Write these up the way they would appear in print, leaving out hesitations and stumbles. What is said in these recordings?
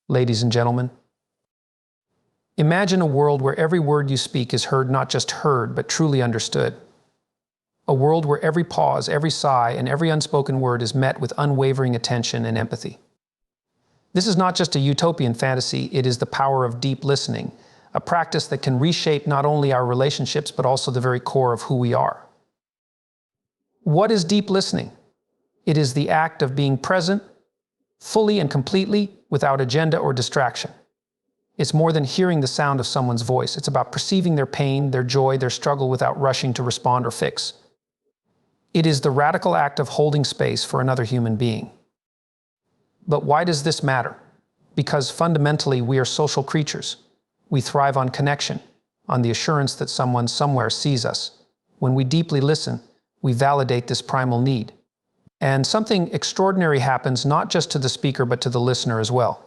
Ladies and gentlemen, imagine a world where every word you speak is heard, not just heard, but truly understood. A world where every pause, every sigh, and every unspoken word is met with unwavering attention and empathy. This is not just a utopian fantasy, it is the power of deep listening, a practice that can reshape not only our relationships, but also the very core of who we are. What is deep listening? It is the act of being present, fully and completely, without agenda or distraction. It's more than hearing the sound of someone's voice. It's about perceiving their pain, their joy, their struggle without rushing to respond or fix. It is the radical act of holding space for another human being. But why does this matter? Because fundamentally we are social creatures. We thrive on connection, on the assurance that someone somewhere sees us. When we deeply listen, we validate this primal need. And something extraordinary happens not just to the speaker but to the listener as well.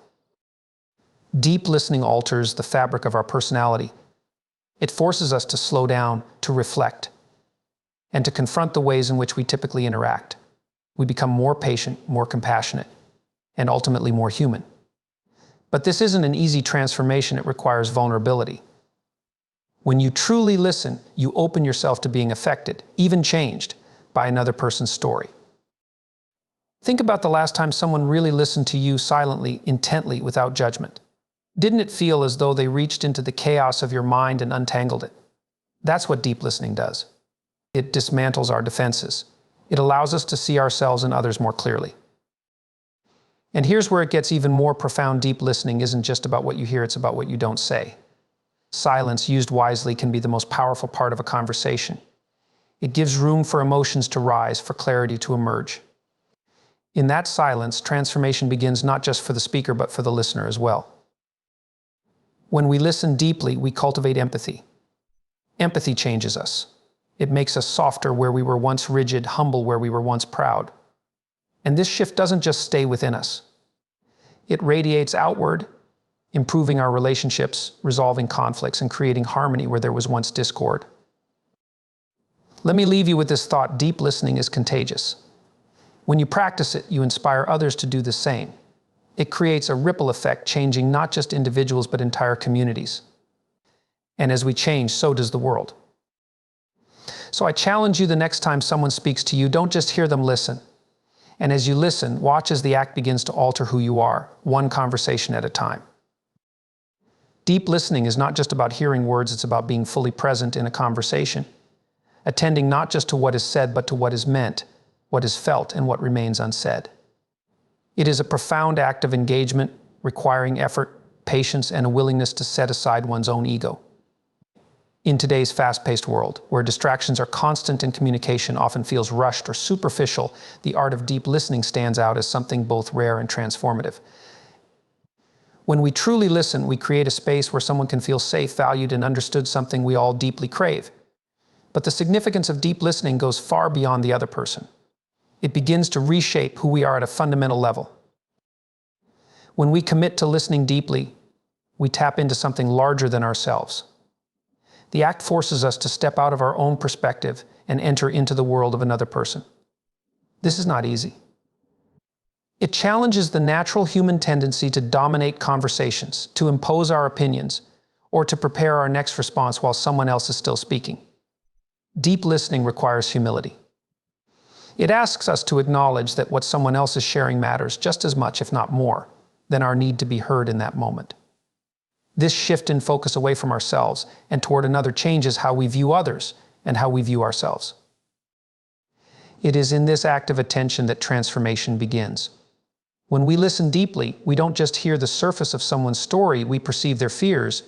Deep listening alters the fabric of our personality. It forces us to slow down, to reflect, and to confront the ways in which we typically interact. We become more patient, more compassionate, and ultimately more human. But this isn't an easy transformation, it requires vulnerability. When you truly listen, you open yourself to being affected, even changed, by another person's story. Think about the last time someone really listened to you silently, intently, without judgment. Didn't it feel as though they reached into the chaos of your mind and untangled it? That's what deep listening does. It dismantles our defenses. It allows us to see ourselves and others more clearly. And here's where it gets even more profound. Deep listening isn't just about what you hear, it's about what you don't say. Silence, used wisely, can be the most powerful part of a conversation. It gives room for emotions to rise, for clarity to emerge. In that silence, transformation begins not just for the speaker, but for the listener as well. When we listen deeply, we cultivate empathy. Empathy changes us. It makes us softer where we were once rigid, humble where we were once proud. And this shift doesn't just stay within us. It radiates outward, improving our relationships, resolving conflicts, and creating harmony where there was once discord. Let me leave you with this thought: deep listening is contagious. When you practice it, you inspire others to do the same. It creates a ripple effect, changing not just individuals, but entire communities. And as we change, so does the world. So I challenge you, the next time someone speaks to you, don't just hear them, listen. And as you listen, watch as the act begins to alter who you are, one conversation at a time. Deep listening is not just about hearing words, it's about being fully present in a conversation, attending not just to what is said, but to what is meant, what is felt, and what remains unsaid. It is a profound act of engagement, requiring effort, patience, and a willingness to set aside one's own ego. In today's fast-paced world, where distractions are constant and communication often feels rushed or superficial, the art of deep listening stands out as something both rare and transformative. When we truly listen, we create a space where someone can feel safe, valued, and understood, something we all deeply crave. But the significance of deep listening goes far beyond the other person. It begins to reshape who we are at a fundamental level. When we commit to listening deeply, we tap into something larger than ourselves. The act forces us to step out of our own perspective and enter into the world of another person. This is not easy. It challenges the natural human tendency to dominate conversations, to impose our opinions, or to prepare our next response while someone else is still speaking. Deep listening requires humility. It asks us to acknowledge that what someone else is sharing matters just as much, if not more, than our need to be heard in that moment. This shift in focus away from ourselves and toward another changes how we view others and how we view ourselves. It is in this act of attention that transformation begins. When we listen deeply, we don't just hear the surface of someone's story, we perceive their fears,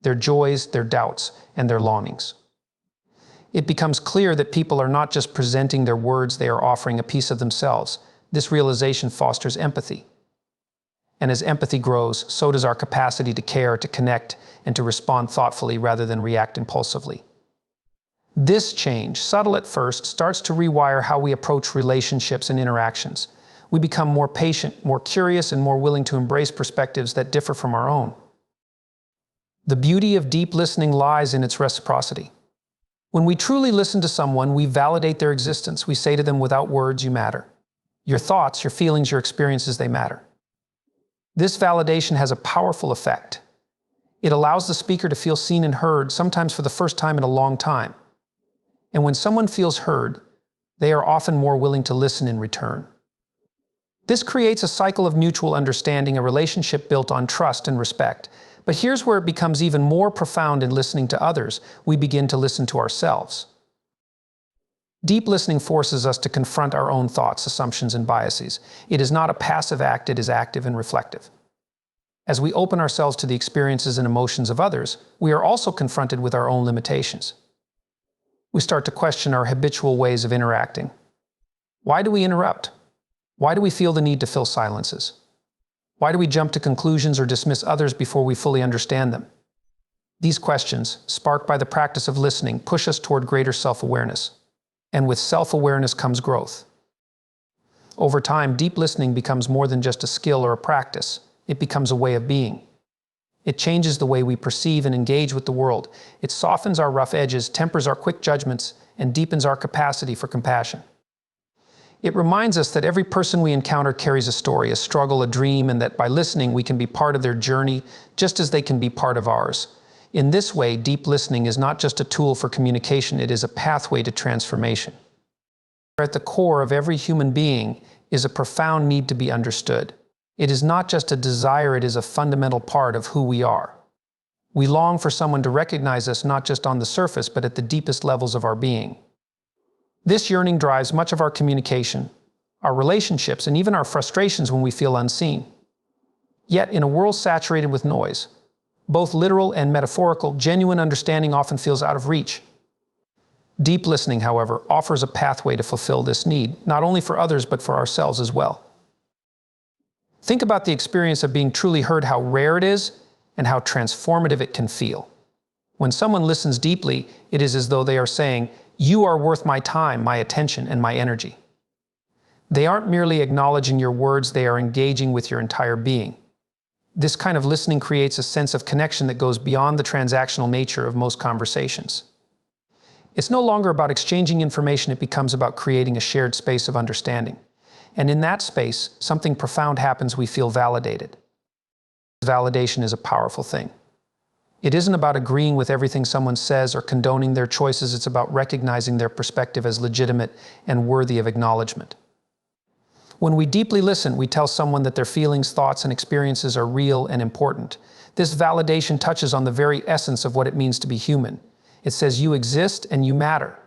their joys, their doubts, and their longings. It becomes clear that people are not just presenting their words, they are offering a piece of themselves. This realization fosters empathy. And as empathy grows, so does our capacity to care, to connect, and to respond thoughtfully rather than react impulsively. This change, subtle at first, starts to rewire how we approach relationships and interactions. We become more patient, more curious, and more willing to embrace perspectives that differ from our own. The beauty of deep listening lies in its reciprocity. When we truly listen to someone, we validate their existence. We say to them, without words, you matter. Your thoughts, your feelings, your experiences, they matter. This validation has a powerful effect. It allows the speaker to feel seen and heard, sometimes for the first time in a long time. And when someone feels heard, they are often more willing to listen in return. This creates a cycle of mutual understanding, a relationship built on trust and respect. But here's where it becomes even more profound in listening to others. We begin to listen to ourselves. Deep listening forces us to confront our own thoughts, assumptions, and biases. It is not a passive act, it is active and reflective. As we open ourselves to the experiences and emotions of others, we are also confronted with our own limitations. We start to question our habitual ways of interacting. Why do we interrupt? Why do we feel the need to fill silences? Why do we jump to conclusions or dismiss others before we fully understand them? These questions, sparked by the practice of listening, push us toward greater self-awareness. And with self-awareness comes growth. Over time, deep listening becomes more than just a skill or a practice. It becomes a way of being. It changes the way we perceive and engage with the world. It softens our rough edges, tempers our quick judgments, and deepens our capacity for compassion. It reminds us that every person we encounter carries a story, a struggle, a dream, and that by listening we can be part of their journey just as they can be part of ours. In this way, deep listening is not just a tool for communication, it is a pathway to transformation. At the core of every human being is a profound need to be understood. It is not just a desire, it is a fundamental part of who we are. We long for someone to recognize us not just on the surface, but at the deepest levels of our being. This yearning drives much of our communication, our relationships, and even our frustrations when we feel unseen. Yet, in a world saturated with noise, both literal and metaphorical, genuine understanding often feels out of reach. Deep listening, however, offers a pathway to fulfill this need, not only for others, but for ourselves as well. Think about the experience of being truly heard, how rare it is, and how transformative it can feel. When someone listens deeply, it is as though they are saying, "You are worth my time, my attention, and my energy." They aren't merely acknowledging your words, they are engaging with your entire being. This kind of listening creates a sense of connection that goes beyond the transactional nature of most conversations. It's no longer about exchanging information, it becomes about creating a shared space of understanding. And in that space, something profound happens, we feel validated. Validation is a powerful thing. It isn't about agreeing with everything someone says or condoning their choices, it's about recognizing their perspective as legitimate and worthy of acknowledgement. When we deeply listen, we tell someone that their feelings, thoughts, and experiences are real and important. This validation touches on the very essence of what it means to be human. It says you exist and you matter.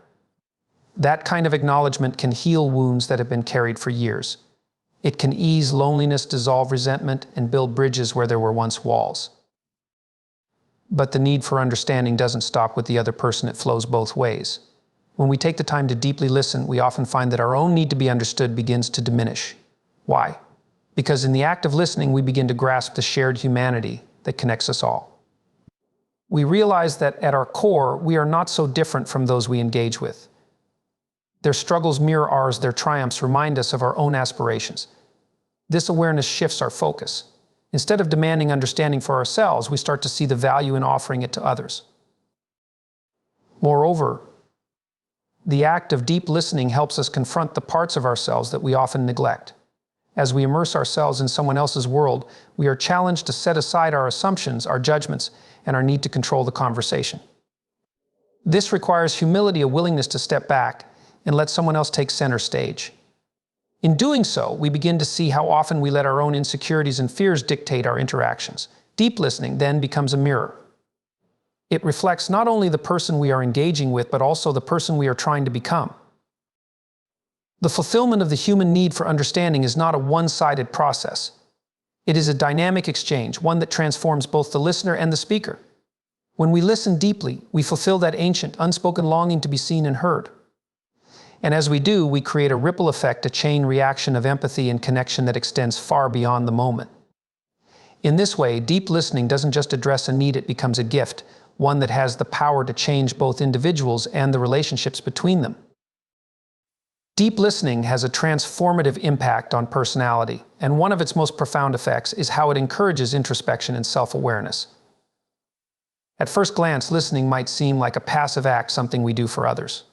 That kind of acknowledgement can heal wounds that have been carried for years. It can ease loneliness, dissolve resentment, and build bridges where there were once walls. But the need for understanding doesn't stop with the other person, it flows both ways. When we take the time to deeply listen, we often find that our own need to be understood begins to diminish. Why? Because in the act of listening, we begin to grasp the shared humanity that connects us all. We realize that at our core, we are not so different from those we engage with. Their struggles mirror ours, their triumphs remind us of our own aspirations. This awareness shifts our focus. Instead of demanding understanding for ourselves, we start to see the value in offering it to others. Moreover, the act of deep listening helps us confront the parts of ourselves that we often neglect. As we immerse ourselves in someone else's world, we are challenged to set aside our assumptions, our judgments, and our need to control the conversation. This requires humility, a willingness to step back and let someone else take center stage. In doing so, we begin to see how often we let our own insecurities and fears dictate our interactions. Deep listening then becomes a mirror. It reflects not only the person we are engaging with, but also the person we are trying to become. The fulfillment of the human need for understanding is not a one-sided process. It is a dynamic exchange, one that transforms both the listener and the speaker. When we listen deeply, we fulfill that ancient, unspoken longing to be seen and heard. And as we do, we create a ripple effect, a chain reaction of empathy and connection that extends far beyond the moment. In this way, deep listening doesn't just address a need, it becomes a gift, one that has the power to change both individuals and the relationships between them. Deep listening has a transformative impact on personality, and one of its most profound effects is how it encourages introspection and self-awareness. At first glance, listening might seem like a passive act, something we do for others.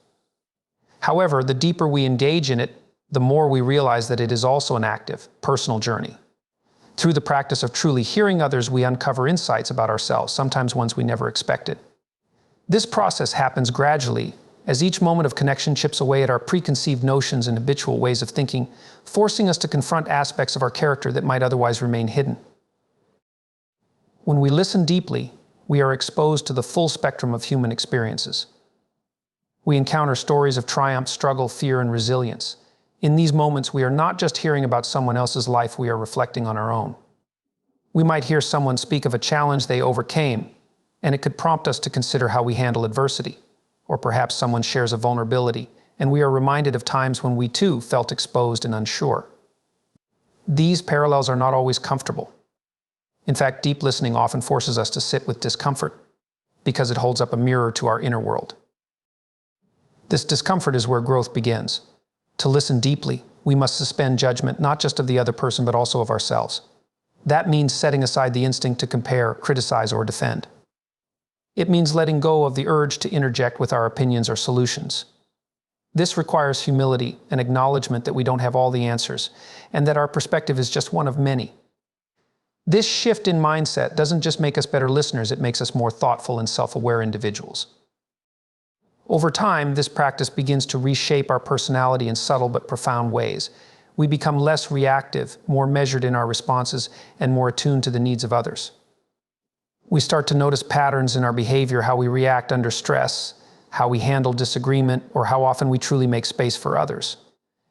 However, the deeper we engage in it, the more we realize that it is also an active, personal journey. Through the practice of truly hearing others, we uncover insights about ourselves, sometimes ones we never expected. This process happens gradually, as each moment of connection chips away at our preconceived notions and habitual ways of thinking, forcing us to confront aspects of our character that might otherwise remain hidden. When we listen deeply, we are exposed to the full spectrum of human experiences. We encounter stories of triumph, struggle, fear, and resilience. In these moments, we are not just hearing about someone else's life, we are reflecting on our own. We might hear someone speak of a challenge they overcame, and it could prompt us to consider how we handle adversity. Or perhaps someone shares a vulnerability, and we are reminded of times when we too felt exposed and unsure. These parallels are not always comfortable. In fact, deep listening often forces us to sit with discomfort, because it holds up a mirror to our inner world. This discomfort is where growth begins. To listen deeply, we must suspend judgment not just of the other person but also of ourselves. That means setting aside the instinct to compare, criticize, or defend. It means letting go of the urge to interject with our opinions or solutions. This requires humility and acknowledgement that we don't have all the answers, and that our perspective is just one of many. This shift in mindset doesn't just make us better listeners, it makes us more thoughtful and self-aware individuals. Over time, this practice begins to reshape our personality in subtle but profound ways. We become less reactive, more measured in our responses, and more attuned to the needs of others. We start to notice patterns in our behavior, how we react under stress, how we handle disagreement, or how often we truly make space for others.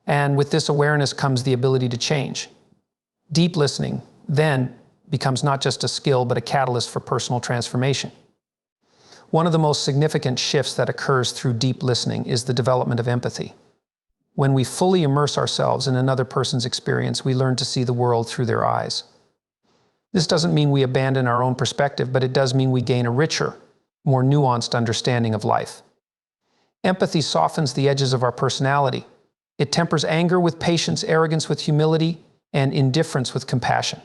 And with this awareness comes the ability to change. Deep listening, then, becomes not just a skill, but a catalyst for personal transformation. One of the most significant shifts that occurs through deep listening is the development of empathy. When we fully immerse ourselves in another person's experience, we learn to see the world through their eyes. This doesn't mean we abandon our own perspective, but it does mean we gain a richer, more nuanced understanding of life. Empathy softens the edges of our personality. It tempers anger with patience, arrogance with humility, and indifference with compassion.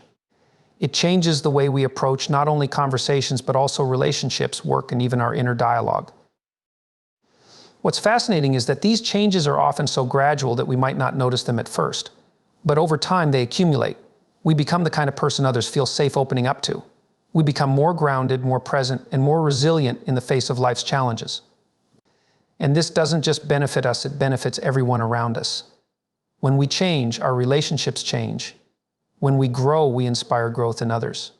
It changes the way we approach not only conversations, but also relationships, work, and even our inner dialogue. What's fascinating is that these changes are often so gradual that we might not notice them at first. But over time, they accumulate. We become the kind of person others feel safe opening up to. We become more grounded, more present, and more resilient in the face of life's challenges. And this doesn't just benefit us, it benefits everyone around us. When we change, our relationships change. When we grow, we inspire growth in others.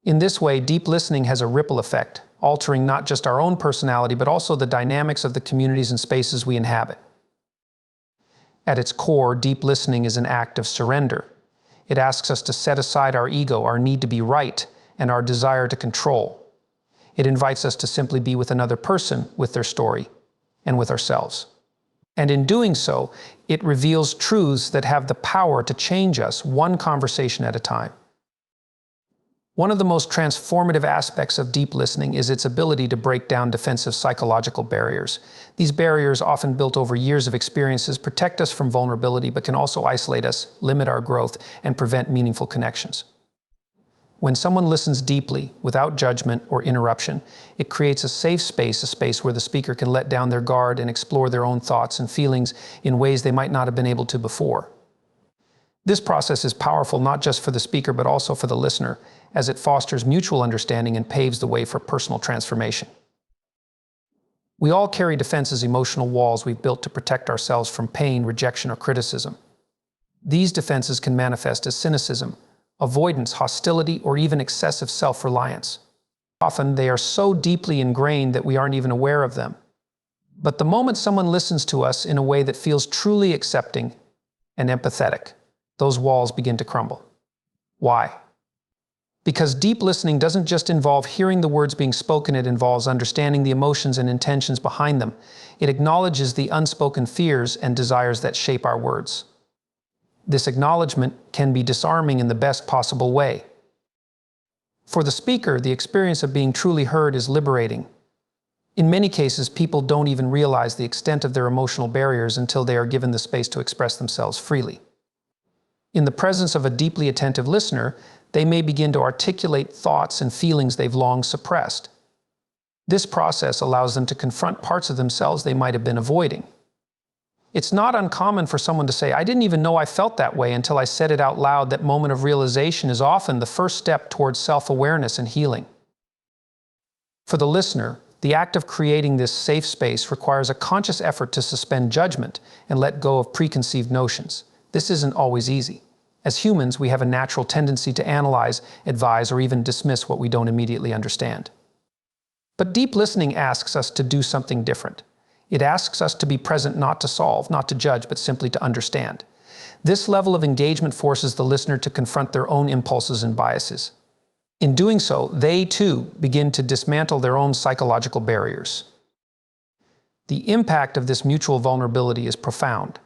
In this way, deep listening has a ripple effect, altering not just our own personality, but also the dynamics of the communities and spaces we inhabit. At its core, deep listening is an act of surrender. It asks us to set aside our ego, our need to be right, and our desire to control. It invites us to simply be with another person, with their story, and with ourselves. And in doing so, it reveals truths that have the power to change us one conversation at a time. One of the most transformative aspects of deep listening is its ability to break down defensive psychological barriers. These barriers, often built over years of experiences, protect us from vulnerability, but can also isolate us, limit our growth, and prevent meaningful connections. When someone listens deeply, without judgment or interruption, it creates a safe space, a space where the speaker can let down their guard and explore their own thoughts and feelings in ways they might not have been able to before. This process is powerful not just for the speaker, but also for the listener, as it fosters mutual understanding and paves the way for personal transformation. We all carry defenses, emotional walls we've built to protect ourselves from pain, rejection, or criticism. These defenses can manifest as cynicism, avoidance, hostility, or even excessive self-reliance. Often they are so deeply ingrained that we aren't even aware of them. But the moment someone listens to us in a way that feels truly accepting and empathetic, those walls begin to crumble. Why? Because deep listening doesn't just involve hearing the words being spoken, it involves understanding the emotions and intentions behind them. It acknowledges the unspoken fears and desires that shape our words. This acknowledgement can be disarming in the best possible way. For the speaker, the experience of being truly heard is liberating. In many cases, people don't even realize the extent of their emotional barriers until they are given the space to express themselves freely. In the presence of a deeply attentive listener, they may begin to articulate thoughts and feelings they've long suppressed. This process allows them to confront parts of themselves they might have been avoiding. It's not uncommon for someone to say, "I didn't even know I felt that way until I said it out loud." That moment of realization is often the first step towards self-awareness and healing. For the listener, the act of creating this safe space requires a conscious effort to suspend judgment and let go of preconceived notions. This isn't always easy. As humans, we have a natural tendency to analyze, advise, or even dismiss what we don't immediately understand. But deep listening asks us to do something different. It asks us to be present, not to solve, not to judge, but simply to understand. This level of engagement forces the listener to confront their own impulses and biases. In doing so, they too begin to dismantle their own psychological barriers. The impact of this mutual vulnerability is profound.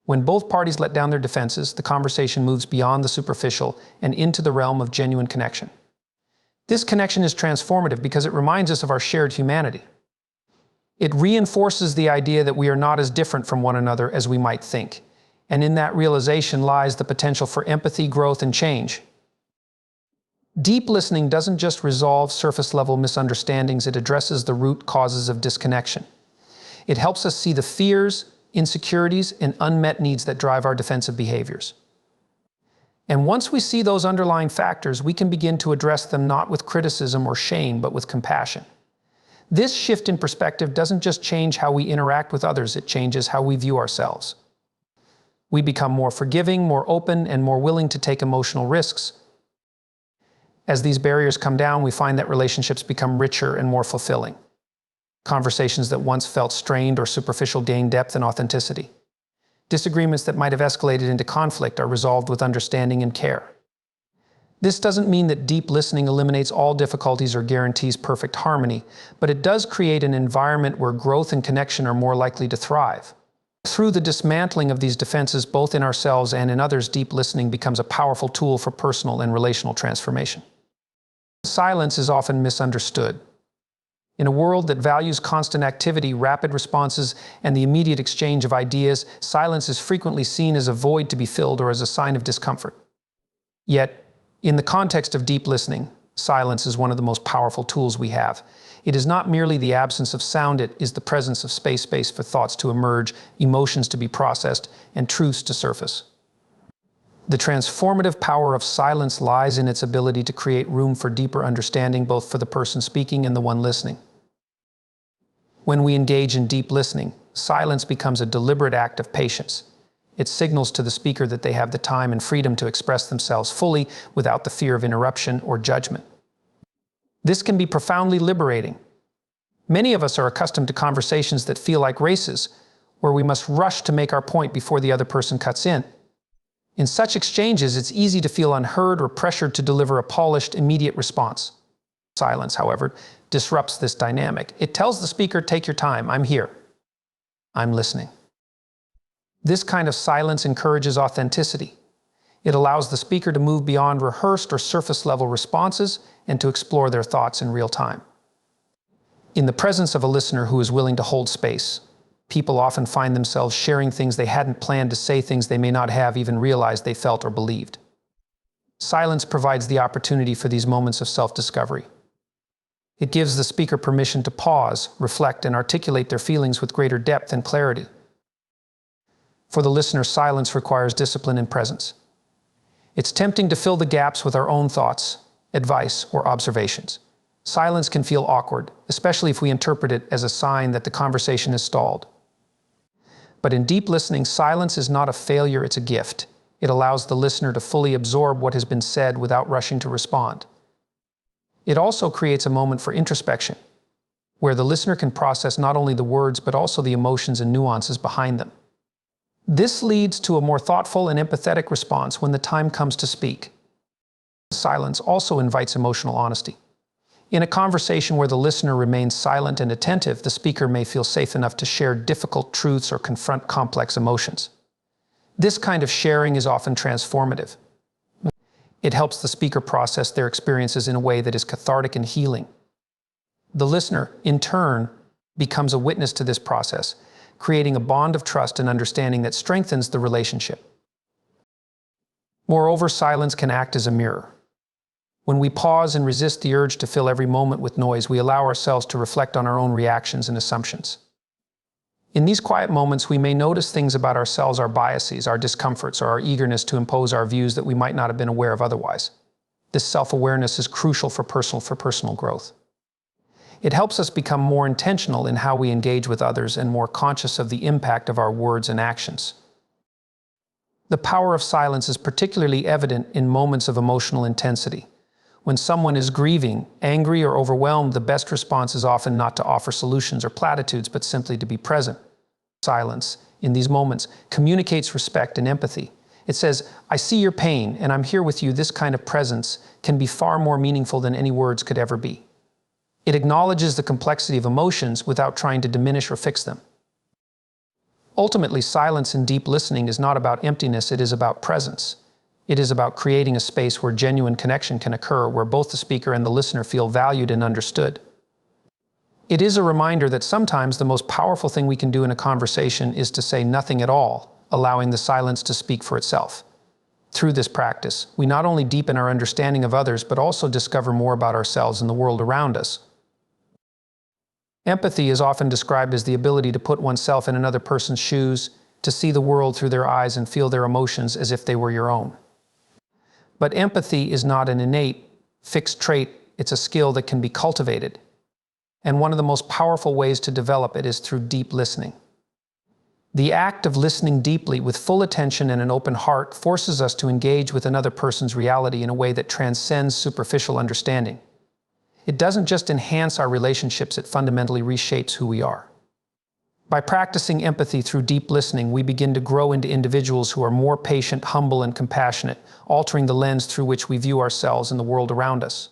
When both parties let down their defenses, the conversation moves beyond the superficial and into the realm of genuine connection. This connection is transformative because it reminds us of our shared humanity. It reinforces the idea that we are not as different from one another as we might think. And in that realization lies the potential for empathy, growth, and change. Deep listening doesn't just resolve surface-level misunderstandings, it addresses the root causes of disconnection. It helps us see the fears, insecurities, and unmet needs that drive our defensive behaviors. And once we see those underlying factors, we can begin to address them not with criticism or shame, but with compassion. This shift in perspective doesn't just change how we interact with others, it changes how we view ourselves. We become more forgiving, more open, and more willing to take emotional risks. As these barriers come down, we find that relationships become richer and more fulfilling. Conversations that once felt strained or superficial gain depth and authenticity. Disagreements that might have escalated into conflict are resolved with understanding and care. This doesn't mean that deep listening eliminates all difficulties or guarantees perfect harmony, but it does create an environment where growth and connection are more likely to thrive. Through the dismantling of these defenses, both in ourselves and in others, deep listening becomes a powerful tool for personal and relational transformation. Silence is often misunderstood. In a world that values constant activity, rapid responses, and the immediate exchange of ideas, silence is frequently seen as a void to be filled or as a sign of discomfort. Yet, in the context of deep listening, silence is one of the most powerful tools we have. It is not merely the absence of sound, it is the presence of space for thoughts to emerge, emotions to be processed, and truths to surface. The transformative power of silence lies in its ability to create room for deeper understanding, both for the person speaking and the one listening. When we engage in deep listening, silence becomes a deliberate act of patience. It signals to the speaker that they have the time and freedom to express themselves fully without the fear of interruption or judgment. This can be profoundly liberating. Many of us are accustomed to conversations that feel like races, where we must rush to make our point before the other person cuts in. In such exchanges, it's easy to feel unheard or pressured to deliver a polished, immediate response. Silence, however, disrupts this dynamic. It tells the speaker, "Take your time, I'm here. I'm listening." This kind of silence encourages authenticity. It allows the speaker to move beyond rehearsed or surface-level responses and to explore their thoughts in real time. In the presence of a listener who is willing to hold space, people often find themselves sharing things they hadn't planned to say, things they may not have even realized they felt or believed. Silence provides the opportunity for these moments of self-discovery. It gives the speaker permission to pause, reflect, and articulate their feelings with greater depth and clarity. For the listener, silence requires discipline and presence. It's tempting to fill the gaps with our own thoughts, advice, or observations. Silence can feel awkward, especially if we interpret it as a sign that the conversation is stalled. But in deep listening, silence is not a failure, it's a gift. It allows the listener to fully absorb what has been said without rushing to respond. It also creates a moment for introspection, where the listener can process not only the words, but also the emotions and nuances behind them. This leads to a more thoughtful and empathetic response when the time comes to speak. Silence also invites emotional honesty. In a conversation where the listener remains silent and attentive, the speaker may feel safe enough to share difficult truths or confront complex emotions. This kind of sharing is often transformative. It helps the speaker process their experiences in a way that is cathartic and healing. The listener, in turn, becomes a witness to this process, creating a bond of trust and understanding that strengthens the relationship. Moreover, silence can act as a mirror. When we pause and resist the urge to fill every moment with noise, we allow ourselves to reflect on our own reactions and assumptions. In these quiet moments, we may notice things about ourselves, our biases, our discomforts, or our eagerness to impose our views that we might not have been aware of otherwise. This self-awareness is crucial for personal growth. It helps us become more intentional in how we engage with others and more conscious of the impact of our words and actions. The power of silence is particularly evident in moments of emotional intensity. When someone is grieving, angry, or overwhelmed, the best response is often not to offer solutions or platitudes, but simply to be present. Silence, in these moments, communicates respect and empathy. It says, "I see your pain, and I'm here with you." This kind of presence can be far more meaningful than any words could ever be. It acknowledges the complexity of emotions without trying to diminish or fix them. Ultimately, silence in deep listening is not about emptiness, it is about presence. It is about creating a space where genuine connection can occur, where both the speaker and the listener feel valued and understood. It is a reminder that sometimes the most powerful thing we can do in a conversation is to say nothing at all, allowing the silence to speak for itself. Through this practice, we not only deepen our understanding of others, but also discover more about ourselves and the world around us. Empathy is often described as the ability to put oneself in another person's shoes, to see the world through their eyes and feel their emotions as if they were your own. But empathy is not an innate, fixed trait, it's a skill that can be cultivated. And one of the most powerful ways to develop it is through deep listening. The act of listening deeply with full attention and an open heart forces us to engage with another person's reality in a way that transcends superficial understanding. It doesn't just enhance our relationships, it fundamentally reshapes who we are. By practicing empathy through deep listening, we begin to grow into individuals who are more patient, humble, and compassionate, altering the lens through which we view ourselves and the world around us.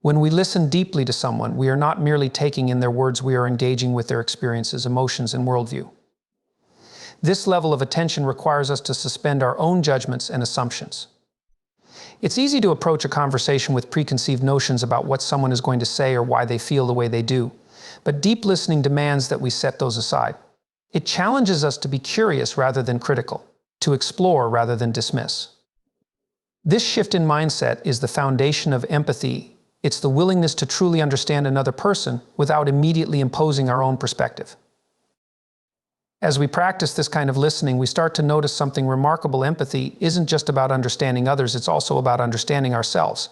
When we listen deeply to someone, we are not merely taking in their words, we are engaging with their experiences, emotions, and worldview. This level of attention requires us to suspend our own judgments and assumptions. It's easy to approach a conversation with preconceived notions about what someone is going to say or why they feel the way they do. But deep listening demands that we set those aside. It challenges us to be curious rather than critical, to explore rather than dismiss. This shift in mindset is the foundation of empathy. It's the willingness to truly understand another person without immediately imposing our own perspective. As we practice this kind of listening, we start to notice something remarkable. Empathy isn't just about understanding others, it's also about understanding ourselves.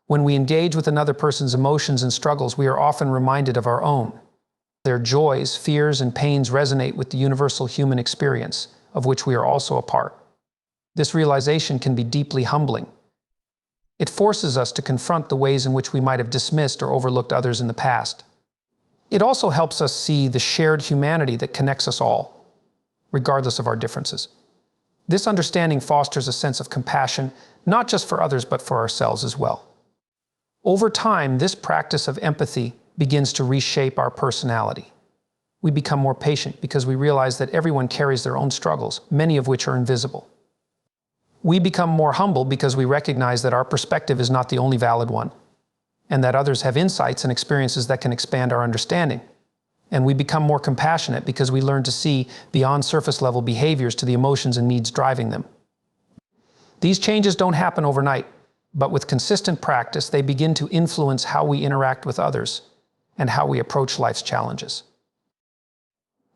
When we engage with another person's emotions and struggles, we are often reminded of our own. Their joys, fears, and pains resonate with the universal human experience, of which we are also a part. This realization can be deeply humbling. It forces us to confront the ways in which we might have dismissed or overlooked others in the past. It also helps us see the shared humanity that connects us all, regardless of our differences. This understanding fosters a sense of compassion, not just for others, but for ourselves as well. Over time, this practice of empathy begins to reshape our personality. We become more patient because we realize that everyone carries their own struggles, many of which are invisible. We become more humble because we recognize that our perspective is not the only valid one, and that others have insights and experiences that can expand our understanding. And we become more compassionate because we learn to see beyond surface-level behaviors to the emotions and needs driving them. These changes don't happen overnight, but with consistent practice, they begin to influence how we interact with others and how we approach life's challenges.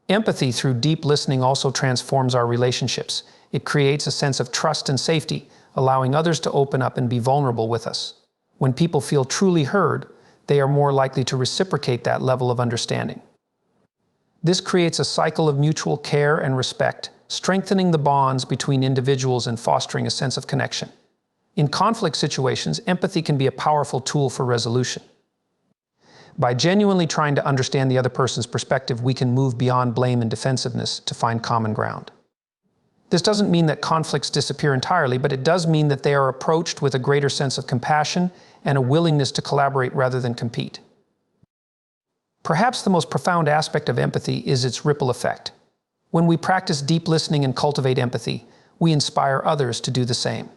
Empathy through deep listening also transforms our relationships. It creates a sense of trust and safety, allowing others to open up and be vulnerable with us. When people feel truly heard, they are more likely to reciprocate that level of understanding. This creates a cycle of mutual care and respect, strengthening the bonds between individuals and fostering a sense of connection. In conflict situations, empathy can be a powerful tool for resolution. By genuinely trying to understand the other person's perspective, we can move beyond blame and defensiveness to find common ground. This doesn't mean that conflicts disappear entirely, but it does mean that they are approached with a greater sense of compassion and a willingness to collaborate rather than compete. Perhaps the most profound aspect of empathy is its ripple effect. When we practice deep listening and cultivate empathy, we inspire others to do the same.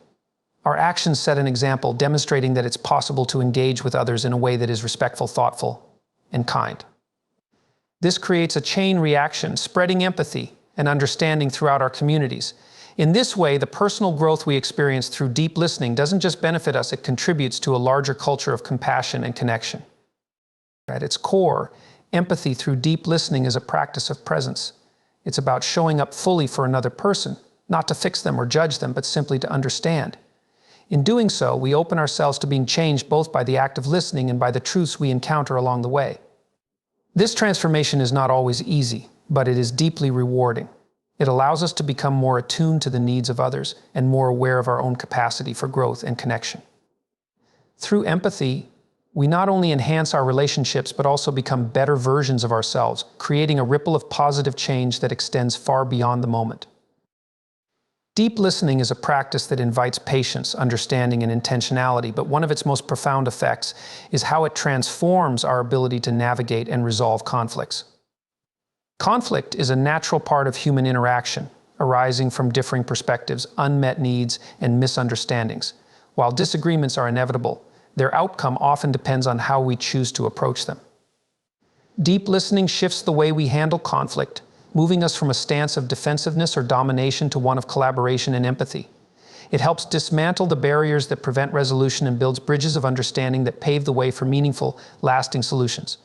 Our actions set an example, demonstrating that it's possible to engage with others in a way that is respectful, thoughtful, and kind. This creates a chain reaction, spreading empathy and understanding throughout our communities. In this way, the personal growth we experience through deep listening doesn't just benefit us, it contributes to a larger culture of compassion and connection. At its core, Empathy through deep listening is a practice of presence. It's about showing up fully for another person, not to fix them or judge them, but simply to understand. In doing so, we open ourselves to being changed both by the act of listening and by the truths we encounter along the way. This transformation is not always easy, but it is deeply rewarding. It allows us to become more attuned to the needs of others and more aware of our own capacity for growth and connection. Through empathy, we not only enhance our relationships but also become better versions of ourselves, creating a ripple of positive change that extends far beyond the moment. Deep listening is a practice that invites patience, understanding, and intentionality, but one of its most profound effects is how it transforms our ability to navigate and resolve conflicts. Conflict is a natural part of human interaction, arising from differing perspectives, unmet needs, and misunderstandings. While disagreements are inevitable, their outcome often depends on how we choose to approach them. Deep listening shifts the way we handle conflict, moving us from a stance of defensiveness or domination to one of collaboration and empathy. It helps dismantle the barriers that prevent resolution and builds bridges of understanding that pave the way for meaningful, lasting solutions.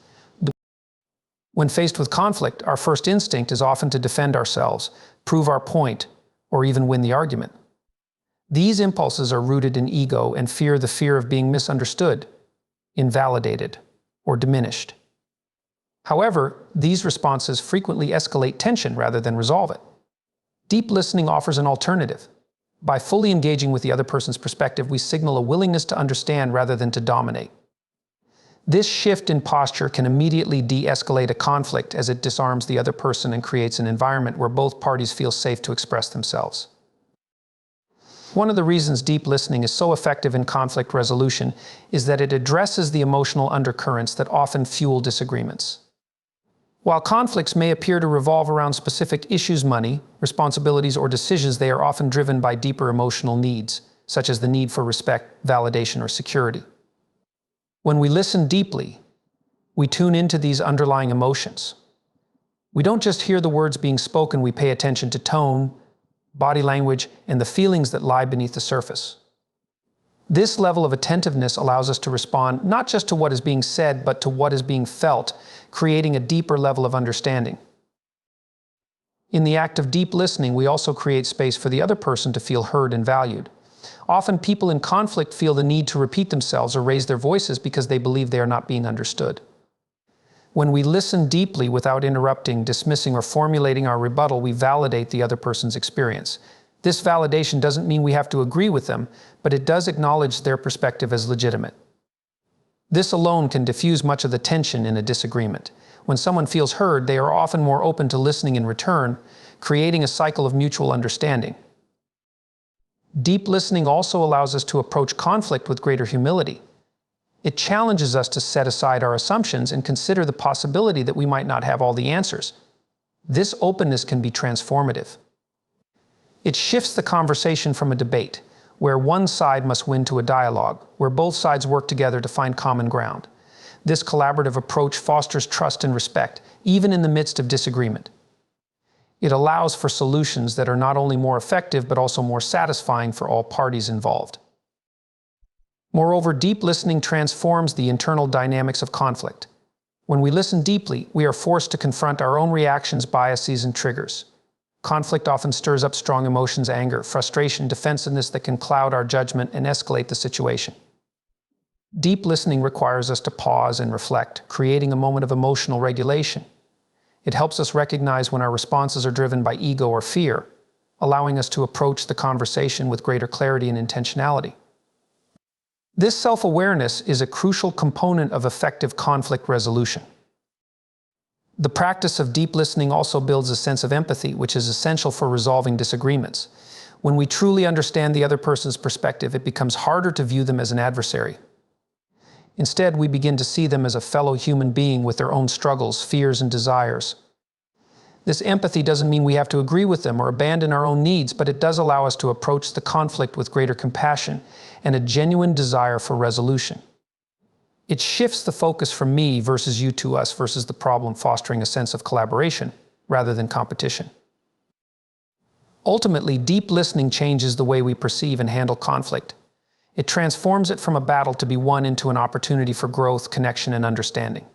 When faced with conflict, our first instinct is often to defend ourselves, prove our point, or even win the argument. These impulses are rooted in ego and fear, the fear of being misunderstood, invalidated, or diminished. However, these responses frequently escalate tension rather than resolve it. Deep listening offers an alternative. By fully engaging with the other person's perspective, we signal a willingness to understand rather than to dominate. This shift in posture can immediately de-escalate a conflict as it disarms the other person and creates an environment where both parties feel safe to express themselves. One of the reasons deep listening is so effective in conflict resolution is that it addresses the emotional undercurrents that often fuel disagreements. While conflicts may appear to revolve around specific issues, money, responsibilities, or decisions, they are often driven by deeper emotional needs, such as the need for respect, validation, or security. When we listen deeply, we tune into these underlying emotions. We don't just hear the words being spoken, we pay attention to tone, body language, and the feelings that lie beneath the surface. This level of attentiveness allows us to respond not just to what is being said, but to what is being felt, creating a deeper level of understanding. In the act of deep listening, we also create space for the other person to feel heard and valued. Often people in conflict feel the need to repeat themselves or raise their voices because they believe they are not being understood. When we listen deeply without interrupting, dismissing, or formulating our rebuttal, we validate the other person's experience. This validation doesn't mean we have to agree with them, but it does acknowledge their perspective as legitimate. This alone can diffuse much of the tension in a disagreement. When someone feels heard, they are often more open to listening in return, creating a cycle of mutual understanding. Deep listening also allows us to approach conflict with greater humility. It challenges us to set aside our assumptions and consider the possibility that we might not have all the answers. This openness can be transformative. It shifts the conversation from a debate, where one side must win, to a dialogue, where both sides work together to find common ground. This collaborative approach fosters trust and respect, even in the midst of disagreement. It allows for solutions that are not only more effective, but also more satisfying for all parties involved. Moreover, deep listening transforms the internal dynamics of conflict. When we listen deeply, we are forced to confront our own reactions, biases, and triggers. Conflict often stirs up strong emotions, anger, frustration, defensiveness that can cloud our judgment and escalate the situation. Deep listening requires us to pause and reflect, creating a moment of emotional regulation. It helps us recognize when our responses are driven by ego or fear, allowing us to approach the conversation with greater clarity and intentionality. This self-awareness is a crucial component of effective conflict resolution. The practice of deep listening also builds a sense of empathy, which is essential for resolving disagreements. When we truly understand the other person's perspective, it becomes harder to view them as an adversary. Instead, we begin to see them as a fellow human being with their own struggles, fears, and desires. This empathy doesn't mean we have to agree with them or abandon our own needs, but it does allow us to approach the conflict with greater compassion and a genuine desire for resolution. It shifts the focus from me versus you to us versus the problem, fostering a sense of collaboration rather than competition. Ultimately, deep listening changes the way we perceive and handle conflict. It transforms it from a battle to be won into an opportunity for growth, connection, and understanding.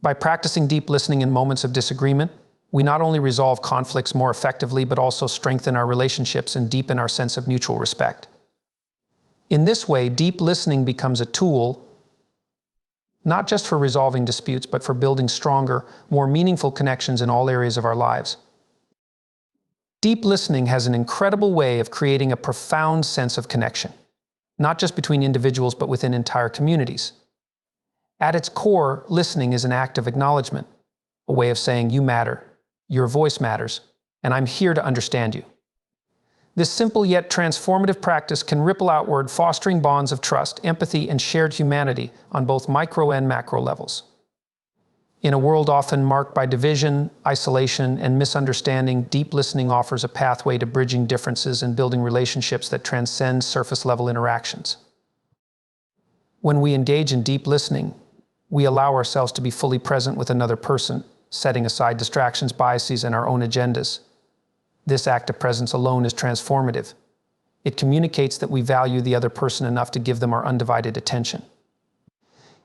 By practicing deep listening in moments of disagreement, we not only resolve conflicts more effectively, but also strengthen our relationships and deepen our sense of mutual respect. In this way, deep listening becomes a tool not just for resolving disputes, but for building stronger, more meaningful connections in all areas of our lives. Deep listening has an incredible way of creating a profound sense of connection, not just between individuals, but within entire communities. At its core, listening is an act of acknowledgement, a way of saying you matter, your voice matters, and I'm here to understand you. This simple yet transformative practice can ripple outward, fostering bonds of trust, empathy, and shared humanity on both micro and macro levels. In a world often marked by division, isolation, and misunderstanding, deep listening offers a pathway to bridging differences and building relationships that transcend surface-level interactions. When we engage in deep listening, we allow ourselves to be fully present with another person, setting aside distractions, biases, and our own agendas. This act of presence alone is transformative. It communicates that we value the other person enough to give them our undivided attention.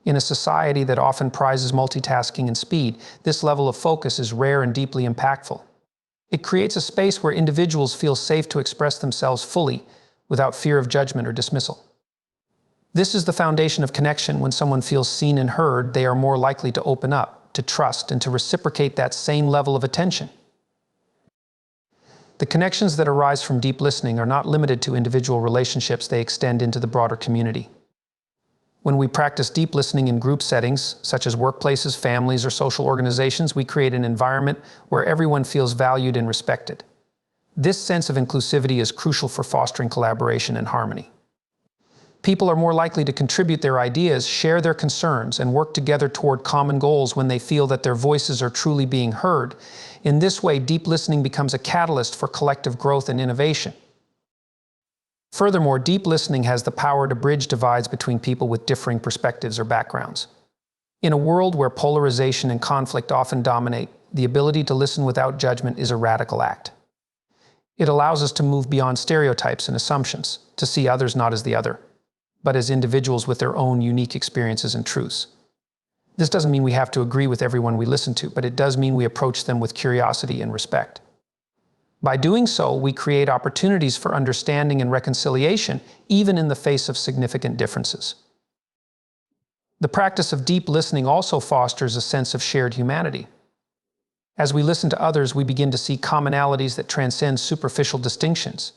In a society that often prizes multitasking and speed, this level of focus is rare and deeply impactful. It creates a space where individuals feel safe to express themselves fully without fear of judgment or dismissal. This is the foundation of connection. When someone feels seen and heard, they are more likely to open up, to trust, and to reciprocate that same level of attention. The connections that arise from deep listening are not limited to individual relationships, they extend into the broader community. When we practice deep listening in group settings, such as workplaces, families, or social organizations, we create an environment where everyone feels valued and respected. This sense of inclusivity is crucial for fostering collaboration and harmony. People are more likely to contribute their ideas, share their concerns, and work together toward common goals when they feel that their voices are truly being heard. In this way, deep listening becomes a catalyst for collective growth and innovation. Furthermore, deep listening has the power to bridge divides between people with differing perspectives or backgrounds. In a world where polarization and conflict often dominate, the ability to listen without judgment is a radical act. It allows us to move beyond stereotypes and assumptions, to see others not as the other, but as individuals with their own unique experiences and truths. This doesn't mean we have to agree with everyone we listen to, but it does mean we approach them with curiosity and respect. By doing so, we create opportunities for understanding and reconciliation, even in the face of significant differences. The practice of deep listening also fosters a sense of shared humanity. As we listen to others, we begin to see commonalities that transcend superficial distinctions.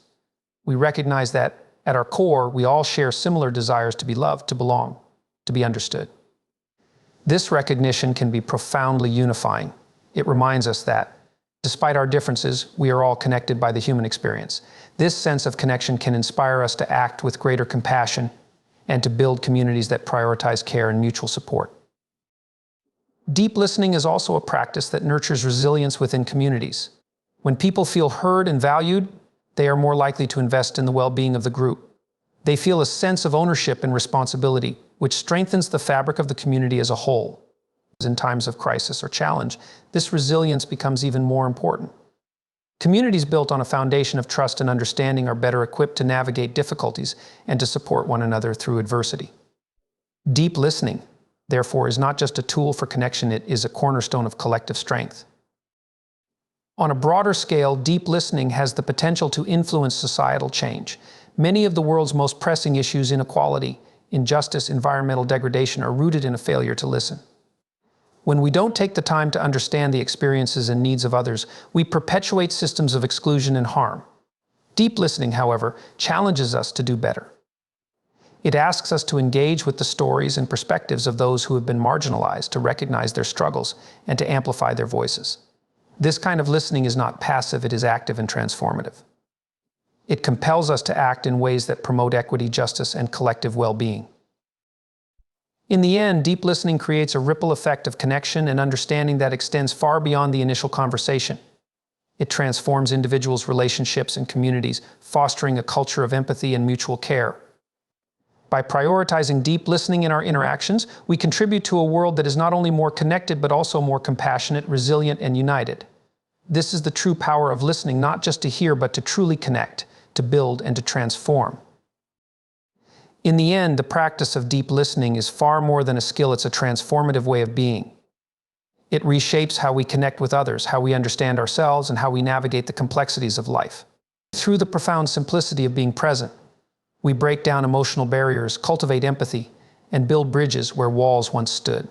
We recognize that, at our core, we all share similar desires to be loved, to belong, to be understood. This recognition can be profoundly unifying. It reminds us that, despite our differences, we are all connected by the human experience. This sense of connection can inspire us to act with greater compassion and to build communities that prioritize care and mutual support. Deep listening is also a practice that nurtures resilience within communities. When people feel heard and valued, they are more likely to invest in the well-being of the group. They feel a sense of ownership and responsibility, which strengthens the fabric of the community as a whole. In times of crisis or challenge, this resilience becomes even more important. Communities built on a foundation of trust and understanding are better equipped to navigate difficulties and to support one another through adversity. Deep listening, therefore, is not just a tool for connection, it is a cornerstone of collective strength. On a broader scale, deep listening has the potential to influence societal change. Many of the world's most pressing issues, inequality, injustice, environmental degradation, are rooted in a failure to listen. When we don't take the time to understand the experiences and needs of others, we perpetuate systems of exclusion and harm. Deep listening, however, challenges us to do better. It asks us to engage with the stories and perspectives of those who have been marginalized, to recognize their struggles, and to amplify their voices. This kind of listening is not passive, it is active and transformative. It compels us to act in ways that promote equity, justice, and collective well-being. In the end, deep listening creates a ripple effect of connection and understanding that extends far beyond the initial conversation. It transforms individuals' relationships and communities, fostering a culture of empathy and mutual care. By prioritizing deep listening in our interactions, we contribute to a world that is not only more connected, but also more compassionate, resilient, and united. This is the true power of listening, not just to hear, but to truly connect, to build, and to transform. In the end, the practice of deep listening is far more than a skill, it's a transformative way of being. It reshapes how we connect with others, how we understand ourselves, and how we navigate the complexities of life. Through the profound simplicity of being present, we break down emotional barriers, cultivate empathy, and build bridges where walls once stood.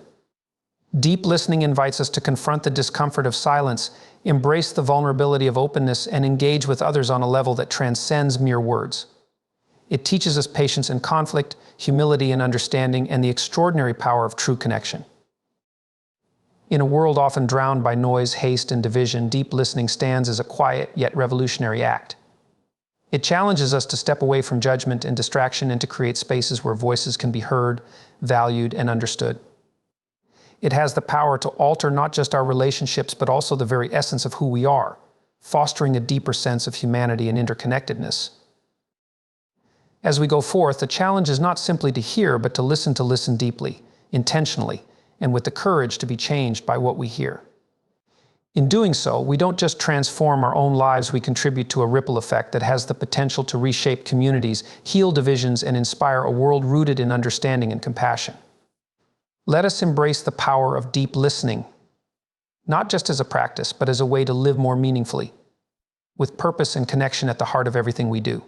Deep listening invites us to confront the discomfort of silence, embrace the vulnerability of openness, and engage with others on a level that transcends mere words. It teaches us patience in conflict, humility in understanding, and the extraordinary power of true connection. In a world often drowned by noise, haste, and division, deep listening stands as a quiet yet revolutionary act. It challenges us to step away from judgment and distraction and to create spaces where voices can be heard, valued, and understood. It has the power to alter not just our relationships, but also the very essence of who we are, fostering a deeper sense of humanity and interconnectedness. As we go forth, the challenge is not simply to hear, but to listen deeply, intentionally, and with the courage to be changed by what we hear. In doing so, we don't just transform our own lives, we contribute to a ripple effect that has the potential to reshape communities, heal divisions, and inspire a world rooted in understanding and compassion. Let us embrace the power of deep listening, not just as a practice, but as a way to live more meaningfully, with purpose and connection at the heart of everything we do.